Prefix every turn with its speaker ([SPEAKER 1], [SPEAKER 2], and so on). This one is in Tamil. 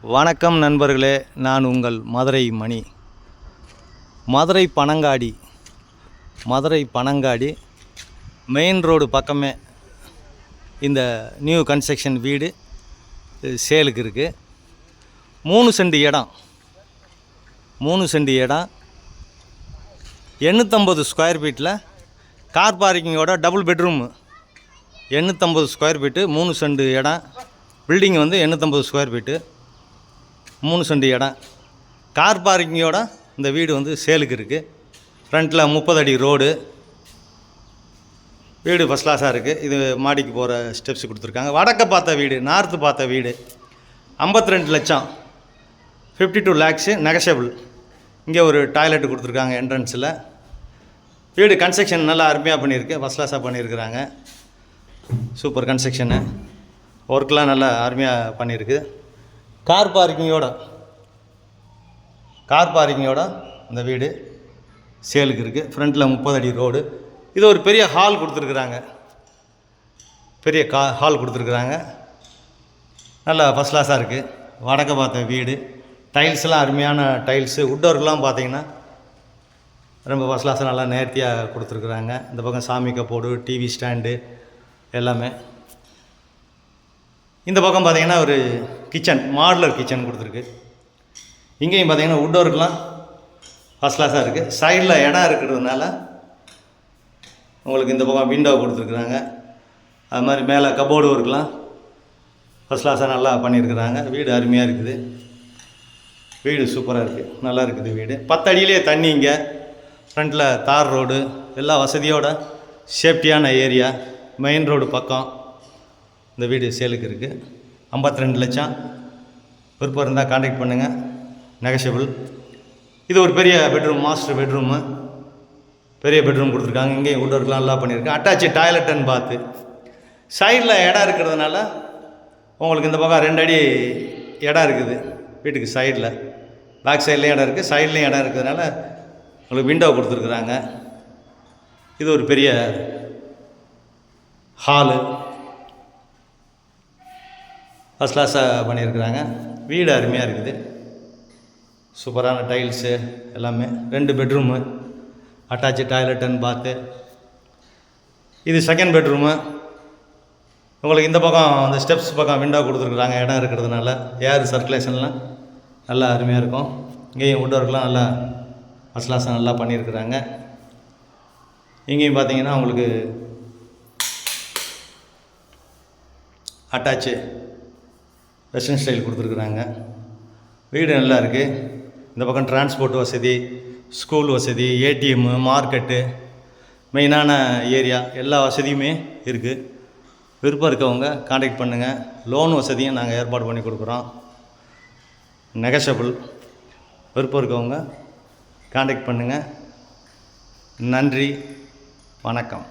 [SPEAKER 1] வணக்கம் நண்பர்களே, நான் உங்கள் மதுரை மணி. மதுரை பனங்காடி மெயின் ரோடு பக்கமே இந்த நியூ கன்ஸ்ட்ரக்ஷன் வீடு சேலுக்கு இருக்குது. 3 சென்ட் இடம் 850 ஸ்கொயர் ஃபீட்டில் கார் பார்க்கிங்கோட double bedroom. 850 square feet 3 cent இடம். பில்டிங் வந்து 850 ஸ்கொயர் ஃபீட்டு 3 சென்ட் இடம். கார் பார்க்கிங்கோட இந்த வீடு வந்து சேலுக்கு இருக்குது. ஃப்ரண்ட்டில் 30 அடி ரோடு. வீடு ஃபஸ்ட் கிளாஸாக இருக்குது. இது மாடிக்கு போகிற ஸ்டெப்ஸ் கொடுத்துருக்காங்க. வடக்க பார்த்த வீடு, நார்த்து பார்த்த வீடு. 52 லட்சம், 52 லேக்ஸு நெகஷபிள். இங்கே ஒரு டாய்லெட் கொடுத்துருக்காங்க என்ட்ரன்ஸில். வீடு கன்ஸ்ட்ரக்ஷன் நல்லா அருமையாக பண்ணியிருக்கு, ஃபஸ்ட் கிளாஸாக பண்ணியிருக்கிறாங்க. சூப்பர் கன்ஸ்ட்ரக்ஷனு, ஒர்க்கெலாம் நல்லா அருமையாக பண்ணியிருக்கு. கார் பார்க்கிங்கோட இந்த வீடு சேலுக்கு இருக்குது. ஃப்ரண்ட்டில் 30 அடி ரோடு. இது ஒரு பெரிய ஹால் கொடுத்துருக்குறாங்க. நல்லா ஃபஸ்ட் கிளாஸாக இருக்குது. வடக்க பார்த்த வீடு. டைல்ஸ்லாம் அருமையான டைல்ஸு. உட்டோர்க்கெலாம் பார்த்தீங்கன்னா ரொம்ப ஃபஸ்ட் கிளாஸாக நல்லா நேர்த்தியாக கொடுத்துருக்குறாங்க. இந்த பக்கம் சாமி கப்போர்டு, டிவி ஸ்டாண்டு எல்லாமே. இந்த பக்கம் பார்த்திங்கன்னா ஒரு கிச்சன், மாடுலர் கிச்சன் கொடுத்துருக்கு. இங்கேயும் பார்த்திங்கன்னா உட்டோருக்கெலாம் ஃபஸ்ட் கிளாஸாக இருக்குது. சைடில் இடம் இருக்கிறதுனால உங்களுக்கு இந்த பக்கம் விண்டோ கொடுத்துருக்குறாங்க. அது மாதிரி மேலே கபோர்டு ஒர்க்கெலாம் ஃபஸ்ட் கிளாஸாக நல்லா பண்ணியிருக்கிறாங்க. வீடு அருமையாக இருக்குது. வீடு சூப்பராக இருக்குது, நல்லா இருக்குது வீடு. 10 அடியிலே தண்ணி. இங்கே ஃப்ரண்ட்டில் தார் ரோடு, எல்லா வசதியோட சேஃப்டியான ஏரியா. மெயின் ரோடு பக்கம் இந்த வீடு சேலுக்கு இருக்குது. 52 லட்சம். விருப்பம் இருந்தால் கான்டாக்ட் பண்ணுங்கள், நெகஷபிள். இது ஒரு பெரிய பெட்ரூம், மாஸ்டர் பெட்ரூமு. பெரிய பெட்ரூம் கொடுத்துருக்காங்க. இங்கேயும் உட்டோர்க்கெலாம் நல்லா பண்ணியிருக்கேன். அட்டாச்சு டாய்லெட் அண்ட் பாத்து. சைடில் இடம் இருக்கிறதுனால உங்களுக்கு இந்த பக்கம் 2 அடி இடம் இருக்குது வீட்டுக்கு. சைடில் பேக் சைட்லேயும் இடம் இருக்குது, சைட்லேயும் இடம் இருக்கிறதுனால உங்களுக்கு விண்டோ கொடுத்துருக்குறாங்க. இது ஒரு பெரிய ஹாலு, ஃபஸ்ட் கிளாஸாக பண்ணியிருக்கிறாங்க. வீடு அருமையாக இருக்குது. சூப்பரான டைல்ஸு எல்லாமே. 2 பெட்ரூமு, அட்டாச்சு டாய்லெட் அண்ட் பாத்து. இது செகண்ட் பெட்ரூமு. உங்களுக்கு இந்த பக்கம் அந்த ஸ்டெப்ஸ் பக்கம் விண்டோ கொடுத்துருக்குறாங்க. இடம் இருக்கிறதுனால ஏர் சர்க்குலேஷன்லாம் நல்லா அருமையாக இருக்கும். இங்கேயும் உட்டோர்க்கெலாம் நல்லா ஃபஸ்ட் கிளாஸாக நல்லா பண்ணியிருக்கிறாங்க. இங்கேயும் பார்த்தீங்கன்னா உங்களுக்கு அட்டாச்சு வெஸ்டர்ன் ஸ்டைல் கொடுத்துருக்குறாங்க. வீடு நல்லா இருக்குது. இந்த பக்கம் டிரான்ஸ்போர்ட் வசதி, ஸ்கூல் வசதி, ஏடிஎம்மு, மார்க்கெட்டு, மெயினான ஏரியா, எல்லா வசதியுமே இருக்குது. விருப்பம் இருக்கவங்க கான்டாக்ட் பண்ணுங்கள். லோன் வசதியும் நாங்கள் ஏற்பாடு பண்ணி கொடுக்குறோம், நெகஷபிள். விருப்பம் இருக்கவங்க கான்டாக்ட் பண்ணுங்கள். நன்றி, வணக்கம்.